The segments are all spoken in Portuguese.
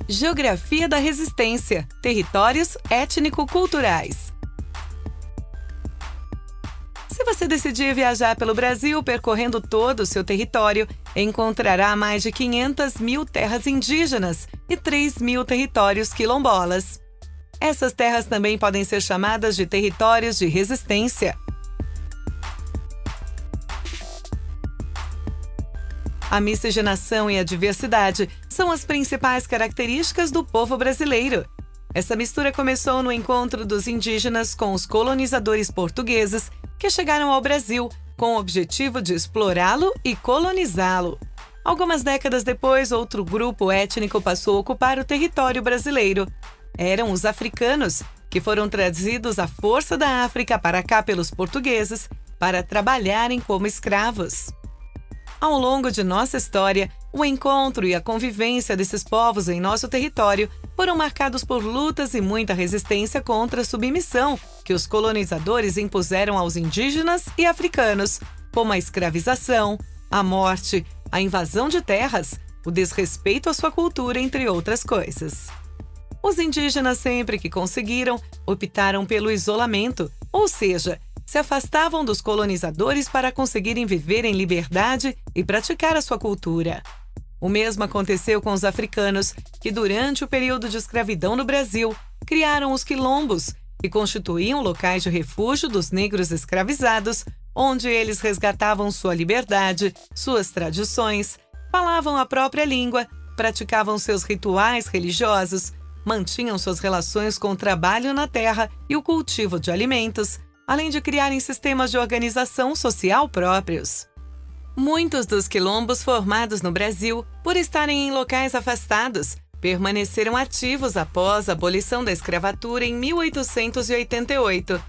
Geografia da resistência, territórios étnico-culturais. Se você decidir viajar pelo Brasil percorrendo todo o seu território, encontrará mais de 500 mil terras indígenas e 3 mil territórios quilombolas. Essas terras também podem ser chamadas de territórios de resistência. A miscigenação e a diversidade são as principais características do povo brasileiro. Essa mistura começou no encontro dos indígenas com os colonizadores portugueses que chegaram ao Brasil com o objetivo de explorá-lo e colonizá-lo. Algumas décadas depois, outro grupo étnico passou a ocupar o território brasileiro. Eram os africanos, que foram trazidos à força da África para cá pelos portugueses para trabalharem como escravos. Ao longo de nossa história, o encontro e a convivência desses povos em nosso território foram marcados por lutas e muita resistência contra a submissão que os colonizadores impuseram aos indígenas e africanos, como a escravização, a morte, a invasão de terras, o desrespeito à sua cultura, entre outras coisas. Os indígenas, sempre que conseguiram, optaram pelo isolamento, ou seja, se afastavam dos colonizadores para conseguirem viver em liberdade e praticar a sua cultura. O mesmo aconteceu com os africanos, que durante o período de escravidão no Brasil, criaram os quilombos, que constituíam locais de refúgio dos negros escravizados, onde eles resgatavam sua liberdade, suas tradições, falavam a própria língua, praticavam seus rituais religiosos, mantinham suas relações com o trabalho na terra e o cultivo de alimentos, além de criarem sistemas de organização social próprios. Muitos dos quilombos formados no Brasil, por estarem em locais afastados, permaneceram ativos após a abolição da escravatura em 1888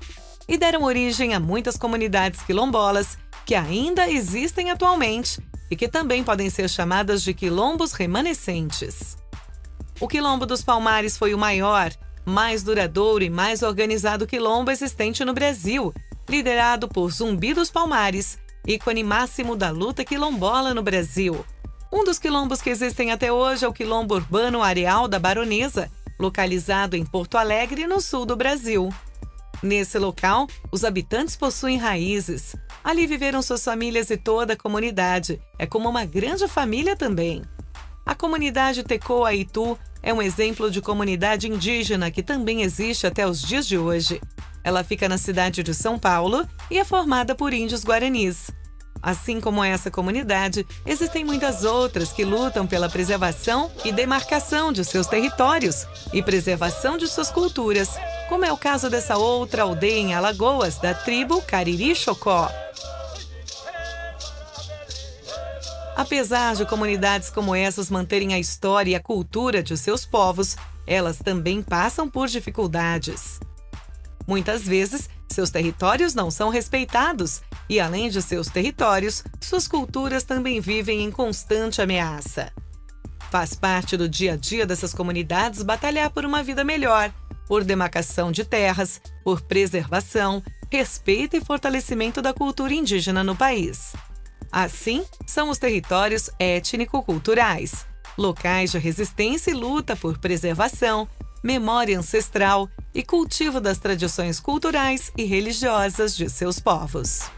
e deram origem a muitas comunidades quilombolas que ainda existem atualmente e que também podem ser chamadas de quilombos remanescentes. O Quilombo dos Palmares foi o maior, mais duradouro e mais organizado quilombo existente no Brasil, liderado por Zumbi dos Palmares, ícone máximo da luta quilombola no Brasil. Um dos quilombos que existem até hoje é o Quilombo Urbano Areal da Baronesa, localizado em Porto Alegre, no sul do Brasil. Nesse local, os habitantes possuem raízes. Ali viveram suas famílias e toda a comunidade. É como uma grande família também. A comunidade Tecoa-Itu é um exemplo de comunidade indígena que também existe até os dias de hoje. Ela fica na cidade de São Paulo e é formada por índios guaranis. Assim como essa comunidade, existem muitas outras que lutam pela preservação e demarcação de seus territórios e preservação de suas culturas, como é o caso dessa outra aldeia em Alagoas, da tribo Cariri-Chocó. Apesar de comunidades como essas manterem a história e a cultura de seus povos, elas também passam por dificuldades. Muitas vezes, seus territórios não são respeitados e, além de seus territórios, suas culturas também vivem em constante ameaça. Faz parte do dia a dia dessas comunidades batalhar por uma vida melhor, por demarcação de terras, por preservação, respeito e fortalecimento da cultura indígena no país. Assim, são os territórios étnico-culturais, locais de resistência e luta por preservação, memória ancestral e cultivo das tradições culturais e religiosas de seus povos.